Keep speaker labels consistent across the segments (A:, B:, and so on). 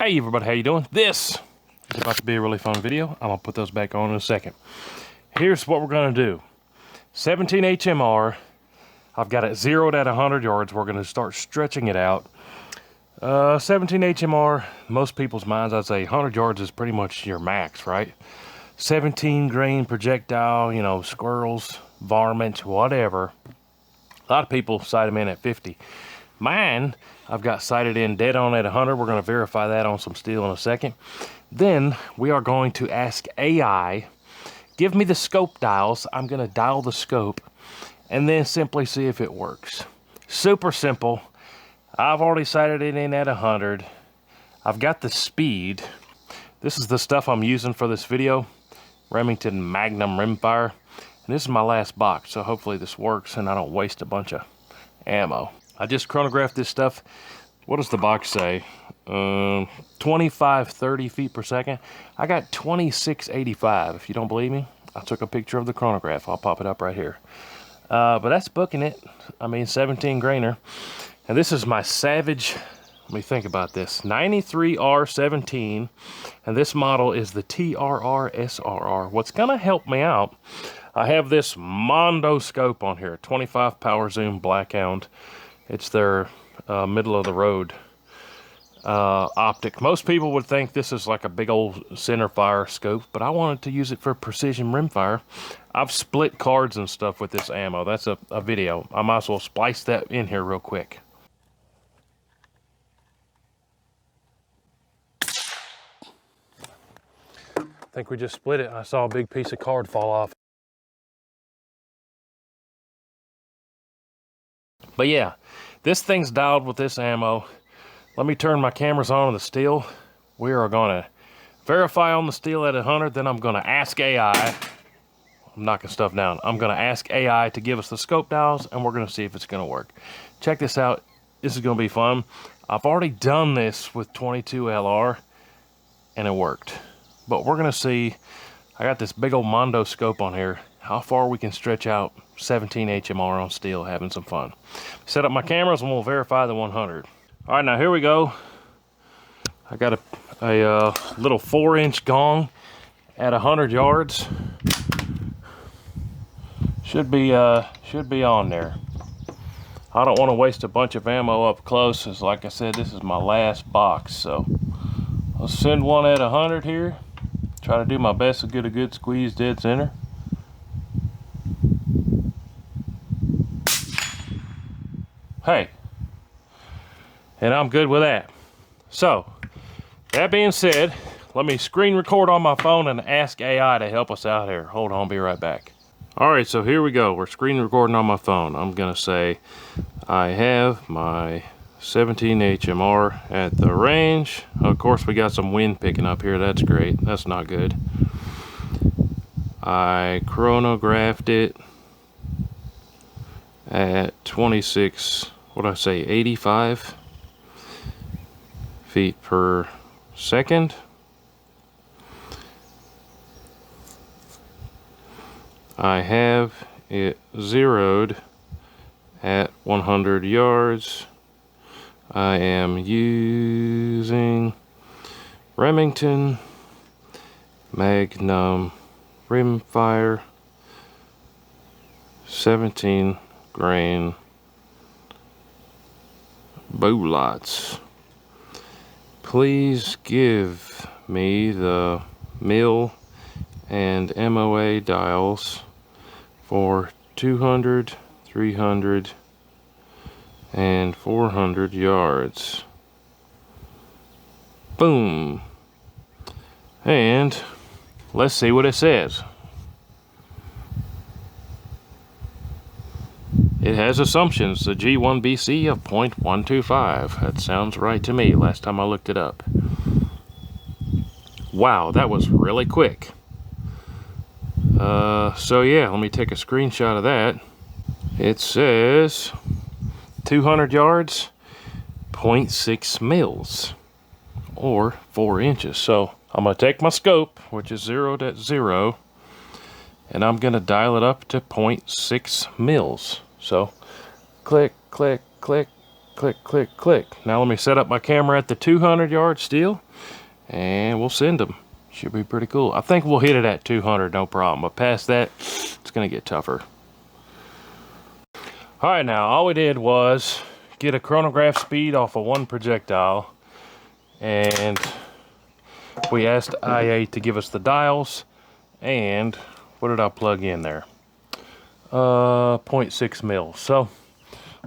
A: Hey everybody, how you doing? This is about to be a really fun video. I'm gonna put those back on in a second. Here's what we're gonna do. 17 HMR. I've got it zeroed at 100 yards. We're gonna start stretching it out. 17 HMR, most people's minds, I'd say 100 yards is pretty much your max, right? 17 grain projectile, you know, squirrels, varmints, whatever. A lot of people sight them in at 50. Mine, I've got sighted in dead on at 100. We're going to verify that on some steel in a second. Then we are going to ask AI, give me the scope dials. I'm going to dial the scope and then simply see if it works. Super simple. I've already sighted it in at 100. I've got the speed. This is the stuff I'm using for this video. Remington Magnum rimfire. And this is my last box, so hopefully this works and I don't waste a bunch of ammo. I just chronographed this stuff. What does the box say? 2530 feet per second. I got 2685. If you don't believe me, I took a picture of the chronograph. I'll pop it up right here. But that's booking it. I mean, 17 grainer. And this is my Savage, let me think about this, 93R17. And this model is the TRR SRR. What's gonna help me out, I have this Mondo scope on here, 25 power zoom Blackhound. It's their middle of the road optic. Most people would think this is like a big old center fire scope, but I wanted to use it for precision rimfire. I've split cards and stuff with this ammo. That's a video. I might as well splice that in here real quick. I think we just split it. I saw a big piece of card fall off. But yeah, this thing's dialed with this ammo. Let me turn my cameras on the steel. We are gonna verify on the steel at 100, then I'm gonna ask AI. I'm knocking stuff down. I'm gonna ask AI to give us the scope dials and we're gonna see if it's gonna work. Check this out, this is gonna be fun. I've already done this with 22 LR and it worked. But we're gonna see, I got this big old Mondo scope on here, how far we can stretch out 17 HMR on steel, having some fun. Set up my cameras and we'll verify the 100. All right, now here we go. I got a little 4-inch gong at 100 yards. Should be on there. I don't want to waste a bunch of ammo up close, as like I said, this is my last box. So I'll send one at 100 here. Try to do my best to get a good squeeze dead center. Hey, and I'm good with that. So, that being said, let me screen record on my phone and ask AI to help us out here. Hold on, be right back. All right, so here we go. We're screen recording on my phone. I'm gonna say, I have my 17 HMR at the range. Of course, we got some wind picking up here. That's great. That's not good. I chronographed it at 26, what did I say, 85 feet per second. I have it zeroed at 100 yards. I am using Remington Magnum rimfire, 17 grain bullets. Please give me the mil and MOA dials for 200, 300, and 400 yards. Boom. And let's see what it says. It has assumptions, the G1BC of 0.125. That sounds right to me last time I looked it up. Wow, that was really quick. So yeah, let me take a screenshot of that. It says 200 yards, 0.6 mils, or 4 inches. So I'm gonna take my scope, which is zeroed at 0, and I'm gonna dial it up to 0.6 mils. So click, click, click, click, click, click. Now let me set up my camera at the 200 yard steel and we'll send them. Should be pretty cool. I think we'll hit it at 200, no problem. But past that, it's gonna get tougher. All right, now all we did was get a chronograph speed off of one projectile, and we asked IA to give us the dials, and what did I plug in there? 0.6 mils. So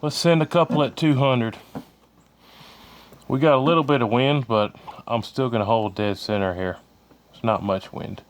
A: let's send a couple at 200. We got a little bit of wind, but I'm still gonna hold dead center here. It's not much wind.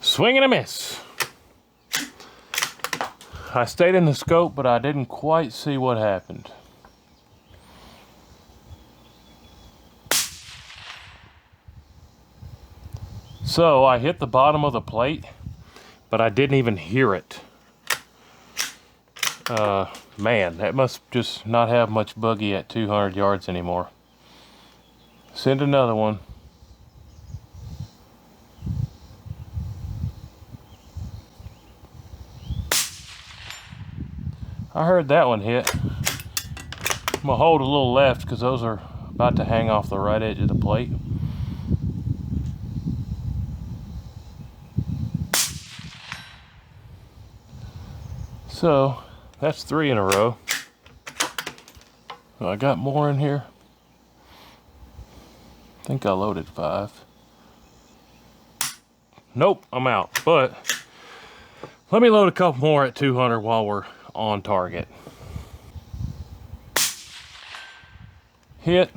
A: Swing and a miss. I stayed in the scope, but I didn't quite see what happened. So I hit the bottom of the plate, but I didn't even hear it. Man, that must just not have much buggy at 200 yards anymore. Send another one. I heard that one hit. I'm gonna hold a little left because those are about to hang off the right edge of the plate. So that's 3 in a row. I got more in here. I think I loaded 5. Nope, I'm out. But let me load a couple more at 200 while we're on target. Hit.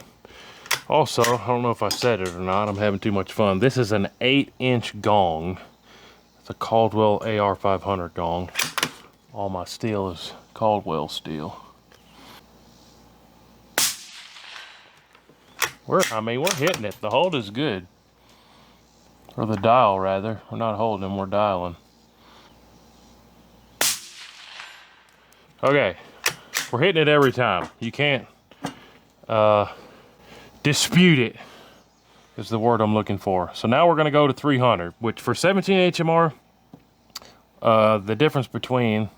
A: Also, I don't know if I said it or not, I'm having too much fun. This is an 8-inch gong. It's a Caldwell AR500 gong. All my steel is Caldwell steel. We're hitting it. The hold is good. Or the dial, rather. We're not holding, we're dialing. Okay, we're hitting it every time. You can't dispute it, is the word I'm looking for. So now we're gonna go to 300, which for 17 HMR, the difference between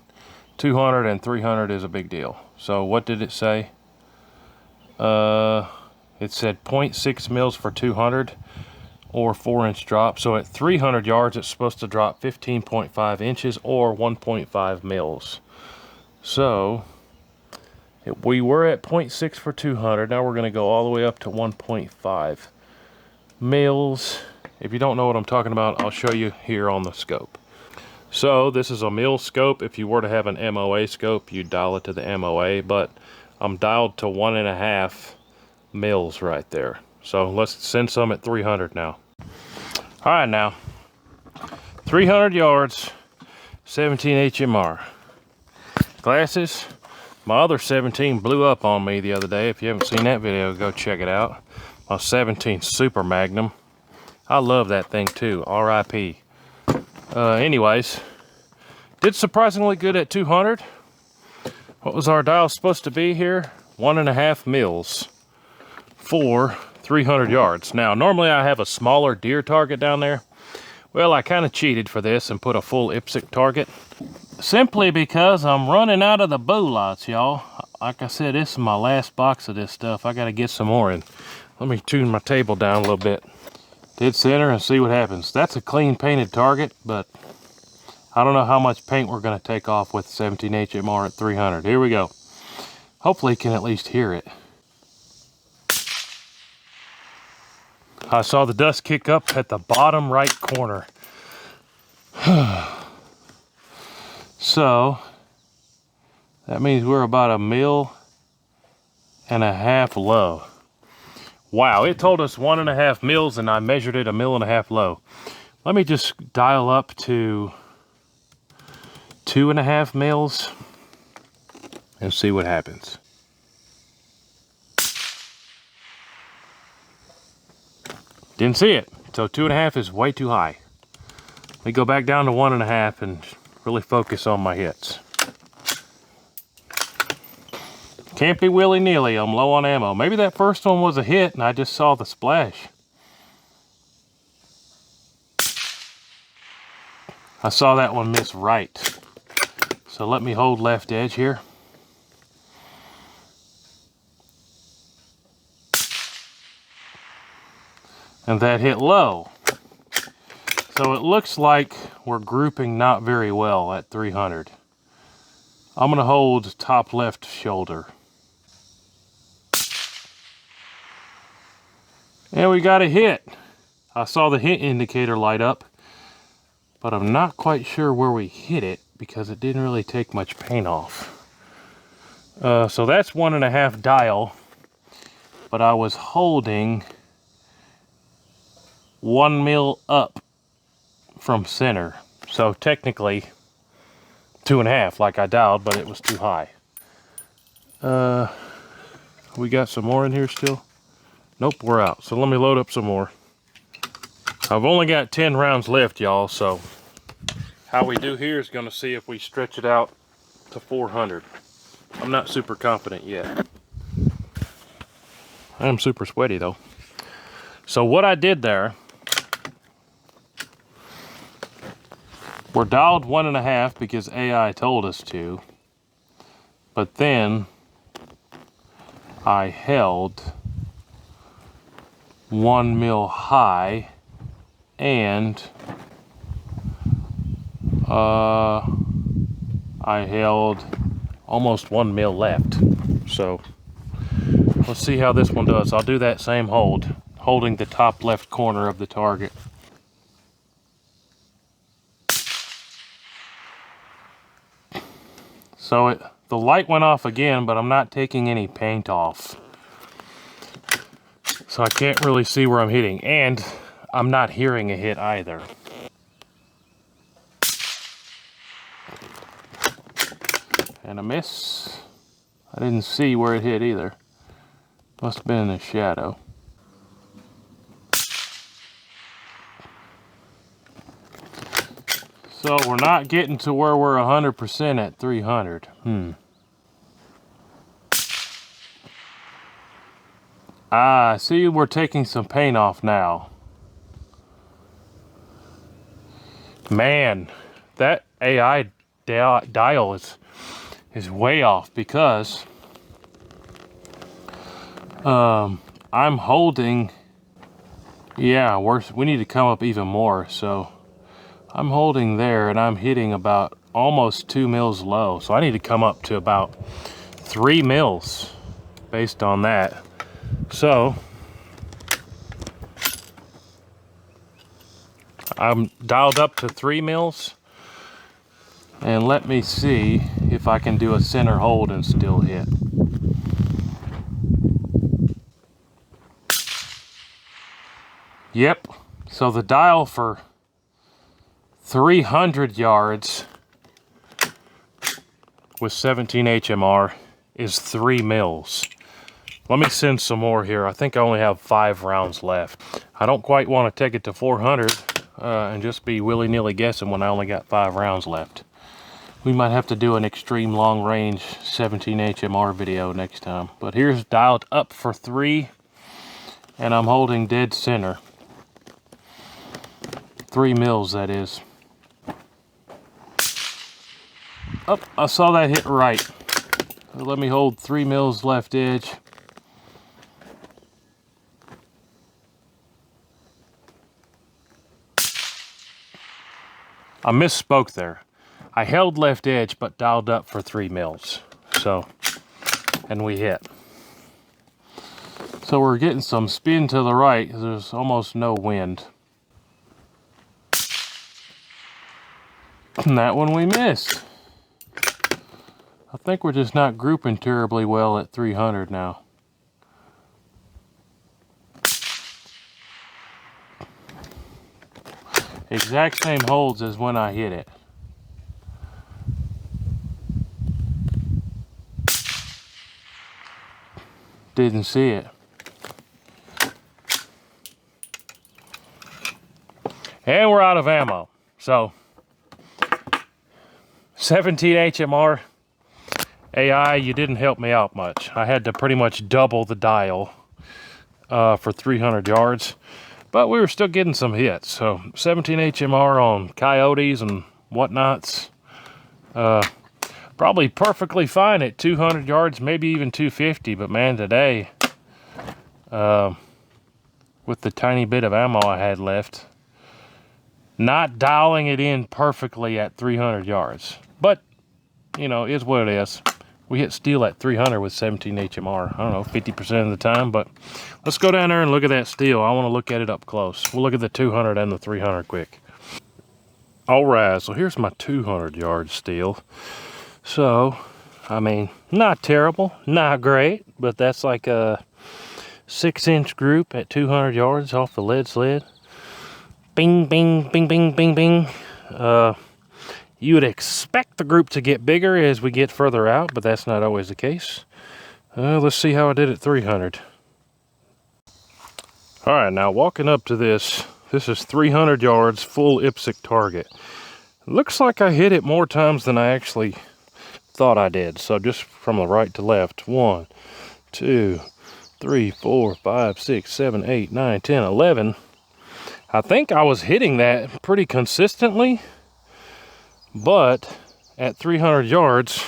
A: 200 and 300 is a big deal. So what did it say? It said 0.6 mils for 200 or 4-inch drop. So at 300 yards, it's supposed to drop 15.5 inches or 1.5 mils. So we were at 0.6 for 200. Now we're going to go all the way up to 1.5 mils. If you don't know what I'm talking about, I'll show you here on the scope. So this is a mil scope. If you were to have an MOA scope, you'd dial it to the MOA, but I'm dialed to 1.5 mils right there. So let's send some at 300 now. All right, now 300 yards, 17 HMR. Glasses. My other 17 blew up on me the other day. If you haven't seen that video, go check it out. My 17 Super Magnum. I love that thing too. RIP. Anyways, did surprisingly good at 200. What was our dial supposed to be here? 1.5 mils for 300 yards. Now, normally I have a smaller deer target down there. Well, I kind of cheated for this and put a full IPSC target. Simply because I'm running out of the bow lots, y'all. Like I said, this is my last box of this stuff. I got to get some more in. Let me tune my table down a little bit. Dead center and see what happens. That's a clean painted target, but I don't know how much paint we're going to take off with 17 HMR at 300. Here we go. Hopefully you can at least hear it. I saw the dust kick up at the bottom right corner. So that means we're about 1.5 mils low. Wow, it told us 1.5 mils and I measured it 1.5 mils low. Let me just dial up to 2.5 mils and see what happens. Didn't see it. So 2.5 is way too high. Let me go back down to 1.5 and really focus on my hits. Can't be willy-nilly, I'm low on ammo. Maybe that first one was a hit and I just saw the splash. I saw that one miss right. So let me hold left edge here. and that hit low. So it looks like we're grouping not very well at 300. I'm going to hold top left shoulder. And we got a hit. I saw the hit indicator light up, but I'm not quite sure where we hit it because it didn't really take much paint off. So that's 1.5 dial, but I was holding 1 mil up from center. So technically 2.5 like I dialed, but it was too high. We got some more in here still? Nope, we're out. So let me load up some more. I've only got 10 rounds left, y'all, so how we do here is going to see if we stretch it out to 400. I'm not super confident yet. I am super sweaty though. So what I did there, we're dialed 1.5 because AI told us to, but then I held 1 mil high and I held almost 1 mil left. So let's see how this one does. I'll do that same hold, holding the top left corner of the target. So the light went off again, but I'm not taking any paint off. So I can't really see where I'm hitting, and I'm not hearing a hit either. And a miss. I didn't see where it hit either. Must have been in the shadow. So we're not getting to where we're 100% at 300. I see we're taking some paint off now. Man, that AI dial is way off because I'm holding, yeah, we need to come up even more. So I'm holding there and I'm hitting about almost 2 mils low. So I need to come up to about 3 mils based on that. So I'm dialed up to 3 mils, and let me see if I can do a center hold and still hit. Yep, so the dial for 300 yards with 17 HMR is 3 mils. Let me send some more here. I think I only have 5 rounds left. I don't quite want to take it to 400 and just be willy-nilly guessing when I only got 5 rounds left. We might have to do an extreme long range 17 HMR video next time. But here's dialed up for 3, and I'm holding dead center. 3 mils, that is. Oh, I saw that hit right. So let me hold 3 mils left edge. I misspoke there. I held left edge, but dialed up for 3 mils. So, and we hit. So we're getting some spin to the right. There's almost no wind. And that one we missed. I think we're just not grouping terribly well at 300 now. Exact same holds as when I hit it. Didn't see it. And we're out of ammo. So 17 HMR AI, you didn't help me out much. I had to pretty much double the dial for 300 yards, but we were still getting some hits. So 17 HMR on coyotes and whatnots, probably perfectly fine at 200 yards, maybe even 250. But man, today with the tiny bit of ammo I had left. Not dialing it in perfectly at 300 yards. But, you know, is what it is. We hit steel at 300 with 17 HMR. I don't know, 50% of the time. But let's go down there and look at that steel. I want to look at it up close. We'll look at the 200 and the 300 quick. All right, so here's my 200 yard steel. So, I mean, not terrible, not great, but that's like a 6-inch group at 200 yards off the lead sled. Bing, bing, bing, bing, bing, bing. You would expect the group to get bigger as we get further out, but that's not always the case. Let's see how I did at 300. All right, now walking up to this is 300 yards, full IPSC target. Looks like I hit it more times than I actually thought I did. So just from the right to left, 1, 2, 3, 4, 5, 6, 7, 8, 9, 10, 11. I think I was hitting that pretty consistently, but at 300 yards,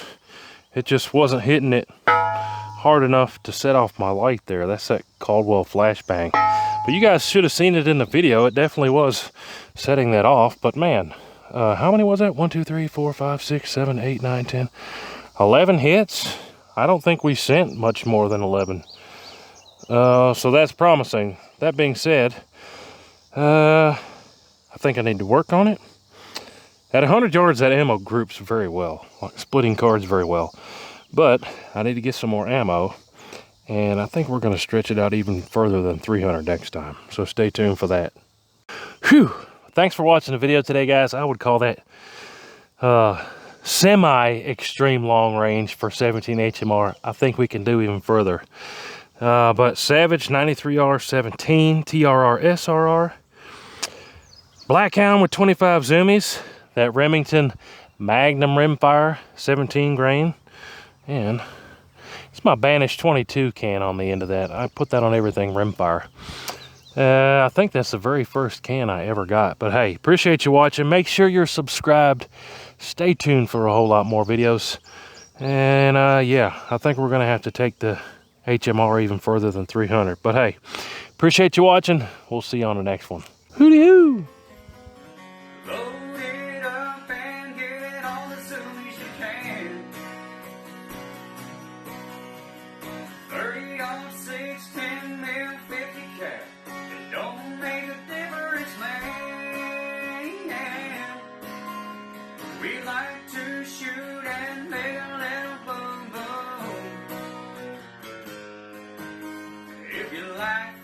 A: it just wasn't hitting it hard enough to set off my light there. That's that Caldwell flashbang. But you guys should have seen it in the video. It definitely was setting that off. But man, how many was that? 1, 2, 3, 4, 5, 6, 7, 8, 9, 10, 11 hits. I don't think we sent much more than 11. So that's promising. That being said, I think I need to work on it. At 100 yards, that ammo groups very well, like splitting cards very well. But I need to get some more ammo, and I think we're going to stretch it out even further than 300 next time. So stay tuned for that. Whew! Thanks for watching the video today, guys. I would call that semi-extreme long range for 17 HMR. I think we can do even further. But Savage 93R17 TRR SRR, Blackhound with 25 zoomies, that Remington Magnum rimfire 17 grain, and it's my Banish 22 can on the end of that. I put that on everything rimfire. I think that's the very first can I ever got. But hey, appreciate you watching. Make sure you're subscribed. Stay tuned for a whole lot more videos. And yeah, I think we're gonna have to take the HMR even further than 300. But hey, appreciate you watching. We'll see you on the next one. Hooty-hoo!
B: Load it up and get all the zoomies you can. 30 off 6, 10 mil, 50 cap. It don't make a difference, man. We like to shoot and make a little boom boom. If you like